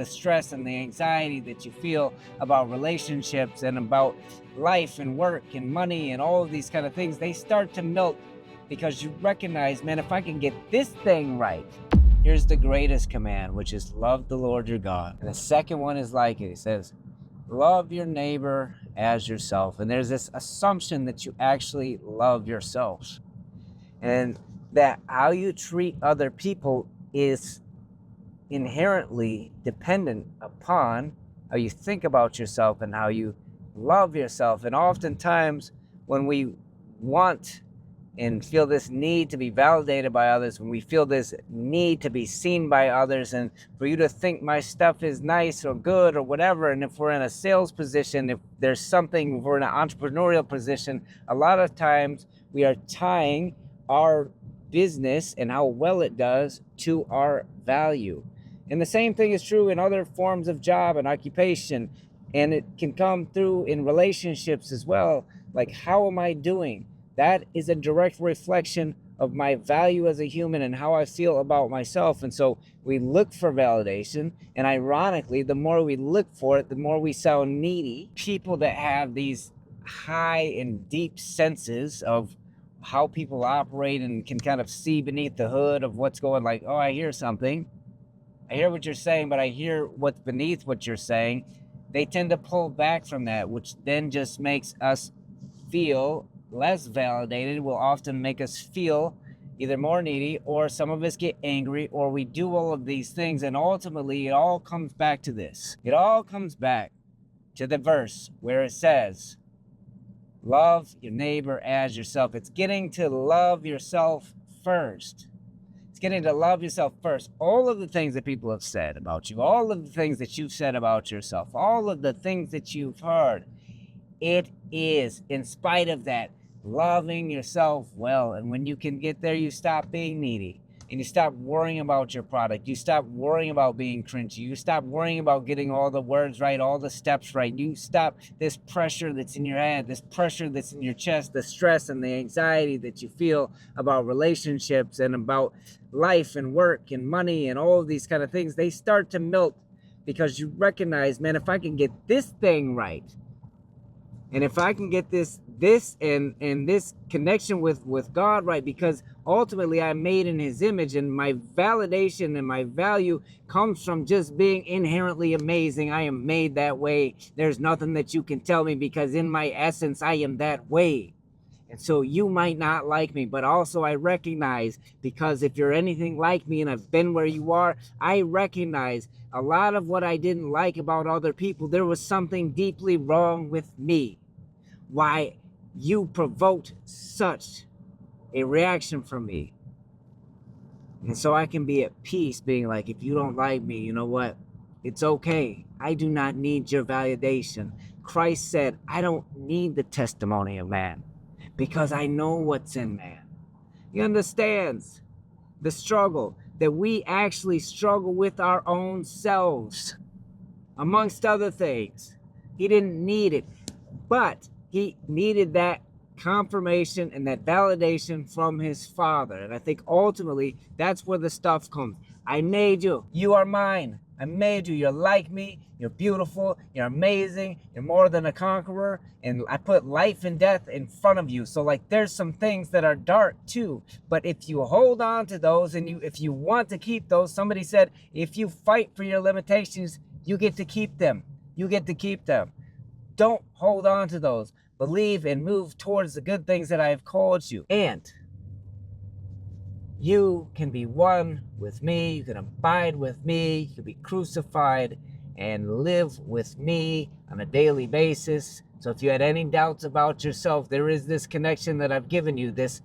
the stress and the anxiety that you feel about relationships and about life and work and money and all of these kind of things, they start to melt because you recognize, man, if I can get this thing right, here's the greatest command, which is love the Lord your God. And the second one is like it. It says, love your neighbor as yourself. And there's this assumption that you actually love yourself, and that how you treat other people is inherently dependent upon how you think about yourself and how you love yourself. And oftentimes when we want and feel this need to be validated by others, when we feel this need to be seen by others, and for you to think my stuff is nice or good or whatever, and if we're in a sales position, if there's something, if we're in an entrepreneurial position, a lot of times we are tying our business and how well it does to our value. And the same thing is true in other forms of job and occupation, and it can come through in relationships as well. Like, how am I doing? That is a direct reflection of my value as a human and how I feel about myself. And so we look for validation. And ironically, the more we look for it, the more we sound needy. People that have these high and deep senses of how people operate and can kind of see beneath the hood of what's going, like, oh, I hear something. I hear what you're saying, but I hear what's beneath what you're saying. They tend to pull back from that, which then just makes us feel less validated, will often make us feel either more needy, or some of us get angry, or we do all of these things. And ultimately, it all comes back to this. It all comes back to the verse where it says, love your neighbor as yourself. It's getting to love yourself first. It's getting to love yourself first. All of the things that people have said about you, all of the things that you've said about yourself, all of the things that you've heard, it is, in spite of that, loving yourself well. And when you can get there, you stop being needy, and you stop worrying about your product. You stop worrying about being cringy. You stop worrying about getting all the words right, all the steps right. You stop this pressure that's in your head, this pressure that's in your chest, the stress and the anxiety that you feel about relationships and about life and work and money and all of these kind of things. They start to melt because you recognize, man, if I can get this thing right, and if I can get this and this connection with God right, because ultimately I'm made in his image, and my validation and my value comes from just being inherently amazing. I am made that way. There's nothing that you can tell me, because in my essence, I am that way. And so you might not like me, but also I recognize, because if you're anything like me and I've been where you are, I recognize a lot of what I didn't like about other people. There was something deeply wrong with me. Why you provoked such a reaction from me. And so I can be at peace being like, if you don't like me, you know what? It's okay. I do not need your validation. Christ said, I don't need the testimony of man, because I know what's in man. He understands the struggle, that we actually struggle with our own selves, amongst other things. He didn't need it, but he needed that confirmation and that validation from his Father. And I think ultimately that's where the stuff comes. I made you. You are mine. I made you. You're like me. You're beautiful. You're amazing. You're more than a conqueror. And I put life and death in front of you. So like, there's some things that are dark too. But if you hold on to those, and if you want to keep those, somebody said, if you fight for your limitations, you get to keep them. You get to keep them. Don't hold on to those. Believe and move towards the good things that I have called you. And you can be one with me. You can abide with me. You can be crucified and live with me on a daily basis. So if you had any doubts about yourself, there is this connection that I've given you, this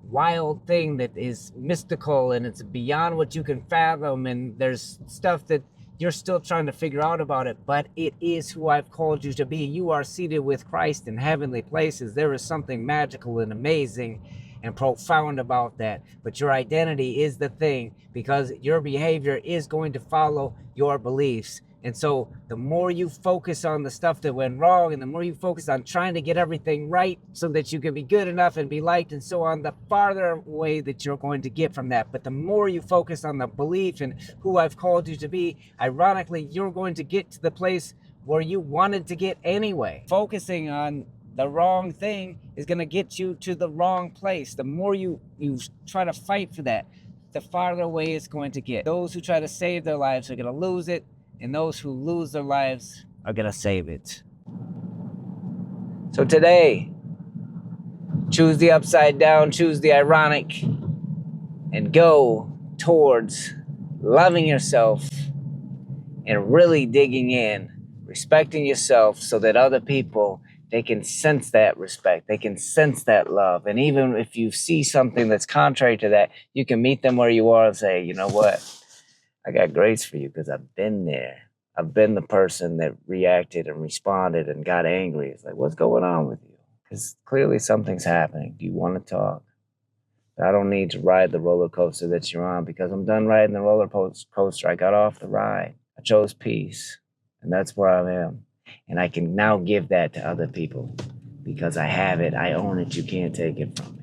wild thing that is mystical and it's beyond what you can fathom. And there's stuff that you're still trying to figure out about it, but it is who I've called you to be. You are seated with Christ in heavenly places. There is something magical and amazing and profound about that. But your identity is the thing, because your behavior is going to follow your beliefs. And so the more you focus on the stuff that went wrong, and the more you focus on trying to get everything right so that you can be good enough and be liked and so on, the farther away that you're going to get from that. But the more you focus on the belief and who I've called you to be, ironically, you're going to get to the place where you wanted to get anyway. Focusing on the wrong thing is going to get you to the wrong place. The more you try to fight for that, the farther away it's going to get. Those who try to save their lives are going to lose it, and those who lose their lives are going to save it. So today, choose the upside down, choose the ironic, and go towards loving yourself and really digging in, respecting yourself, so that other people, they can sense that respect, they can sense that love. And even if you see something that's contrary to that, you can meet them where you are and say, you know what, I got grace for you because I've been there. I've been the person that reacted and responded and got angry. It's like, what's going on with you? Because clearly something's happening. Do you want to talk? I don't need to ride the roller coaster that you're on, because I'm done riding the roller coaster. I got off the ride. I chose peace, and that's where I am. And I can now give that to other people because I have it. I own it. You can't take it from me.